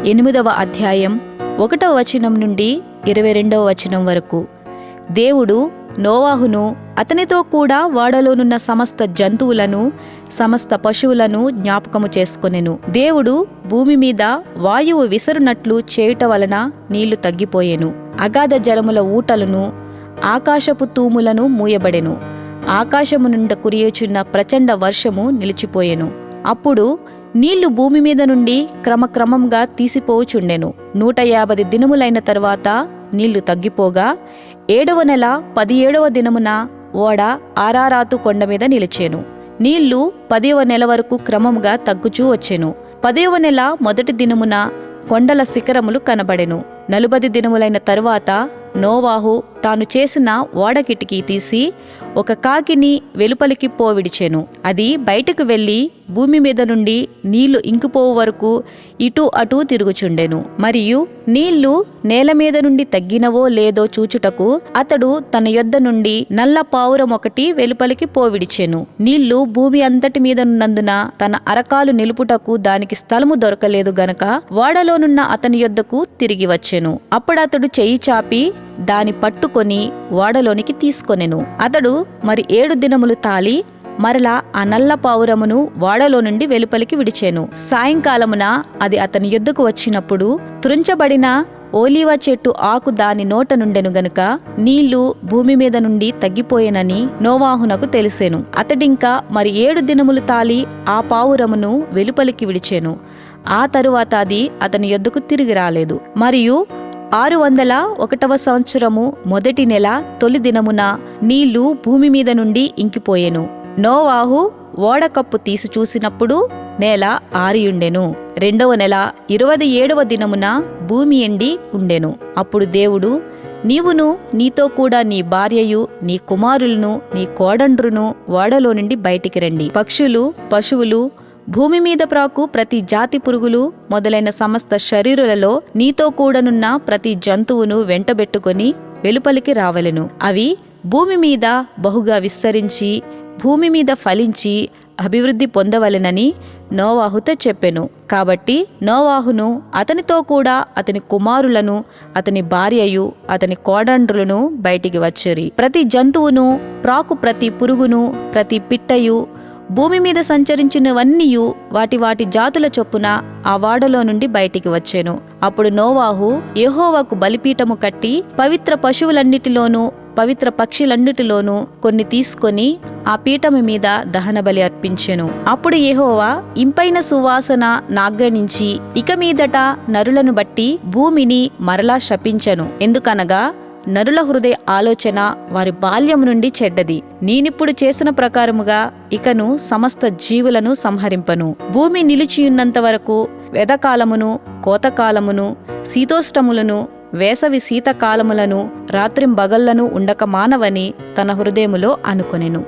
8వ అధ్యాయం 1వ వచనం నుండి 22వ వచనం వరకు. దేవుడు నోవాహును అతనితో కూడా ఓడలోనున్న సమస్త జంతువులను సమస్త పశువులను జ్ఞాపకము చేసుకొనెను. దేవుడు భూమి మీద వాయువు విసరునట్లు చేయుట వలన నీళ్లు తగ్గిపోయెను. అగాధ జలముల ఊటలను ఆకాశపు తూములను మూయబడెను. ఆకాశము నుండి కురియుచున్న ప్రచండ వర్షము నిలిచిపోయెను. అప్పుడు నీళ్లు భూమి మీద నుండి క్రమక్రమంగా తీసిపోవుచుండెను. 150 దినములైన తరువాత నీళ్లు తగ్గిపోగా 7వ నెల 17వ దినమున ఓడ ఆరారాతు కొండ మీద నిలిచెను. నీళ్లు 10వ నెల వరకు క్రమముగా తగ్గుచూ వచ్చెను. 10వ నెల మొదటి దినమున కొండల శిఖరములు కనబడెను. 40 దినములైన తరువాత నోవాహు తాను చేసిన ఓడ కిటికీ తీసి ఒక కాకిని వెలుపలికి పోవిడిచెను. అది బయటకు వెళ్లి భూమి మీద నుండి నీళ్లు ఇంకిపోవు వరకు ఇటు అటూ తిరుగుచుండెను. మరియు నీళ్లు నేల మీద నుండి తగ్గినవో లేదో చూచుటకు అతడు తన యొద్ద నుండి నల్ల పావురం ఒకటి వెలుపలికి పోవిడిచెను. నీళ్లు భూమి అంతటి మీద ఉన్నందున తన అరకాలు నిలుపుటకు దానికి స్థలము దొరకలేదు గనక ఓడలోనున్న అతని యొద్దకు తిరిగి వచ్చెను. అప్పుడతడు చెయ్యి చాపి దాని పట్టుకొని ఓడలోనికి తీసుకొనెను. అతడు మరి 7 దినములు తాలి మరలా ఆ నల్ల పావురమును ఓడలో నుండి వెలుపలికి విడిచెను. సాయంకాలమున అది అతని యొద్దకు వచ్చినప్పుడు త్రుంచబడిన ఓలీవ చెట్టు ఆకు దాని నోట నుండెను గనుక నీళ్లు భూమి మీద నుండి తగ్గిపోయేనని నోవాహునకు తెలిసెను. అతడింకా మరి 7 దినములు తాలి ఆ పావురమును వెలుపలికి విడిచెను. ఆ తరువాత అది అతని యొద్దకు తిరిగి రాలేదు. మరియు 601వ సంవత్సరము మొదటి నెల తొలి దినమున నీళ్లు భూమి మీద నుండి ఇంకిపోయెను. నోవాహు ఓడకప్పు తీసి చూసినప్పుడు నేల ఆరియుండెను. 2వ నెల 27వ దినమున భూమి ఎండి ఉండెను. అప్పుడు దేవుడు, నీవును నీతో కూడా నీ భార్యయు నీ కుమారులను నీ కోడండ్రును ఓడలో నుండి బయటికి రండి. పక్షులు పశువులు భూమి మీద ప్రాకు ప్రతి జాతి పురుగులు మొదలైన సమస్త శరీరులలో నీతో కూడనున్న ప్రతి జంతువును వెంటబెట్టుకొని వెలుపలికి రావలెను. అవి భూమి మీద బహుగా విస్తరించి భూమి మీద ఫలించి అభివృద్ధి పొందవలెనని నోవాహుతో చెప్పెను. కాబట్టి నోవాహును అతనితో కూడా అతని కుమారులను అతని భార్యయు అతని కోడండ్రులను బయటికి వచ్చిరి. ప్రతి జంతువును ప్రాకు ప్రతి పురుగును ప్రతి పిట్టయు భూమి మీద సంచరించినవన్నీయు వాటి వాటి జాతుల చొప్పున ఆ వాడలో నుండి బయటికి వచ్చెను. అప్పుడు నోవాహు యెహోవాకు బలిపీఠము కట్టి పవిత్ర పశువులన్నిటిలోనూ పవిత్ర పక్షులన్నిటిలోనూ కొన్ని తీసుకొని ఆ పీఠము మీద దహనబలి అర్పించెను. అప్పుడు యెహోవా ఇంపైన సువాసన నాగ్రనించి ఇక మీదట నరులను బట్టి భూమిని మరలా శపించెను. ఎందుకనగా నరుల హృదయ ఆలోచన వారి బాల్యము నుండి చెడ్డది. నేనిప్పుడు చేసిన ప్రకారముగా ఇకను సమస్త జీవులను సంహరింపను. భూమి నిలిచియున్నంత వరకు వెదకాలమును కోతకాలమును శీతోష్టములను వేసవి శీతకాలములను రాత్రింబగళ్లను ఉండక మానవని తన హృదయములో అనుకొనెను.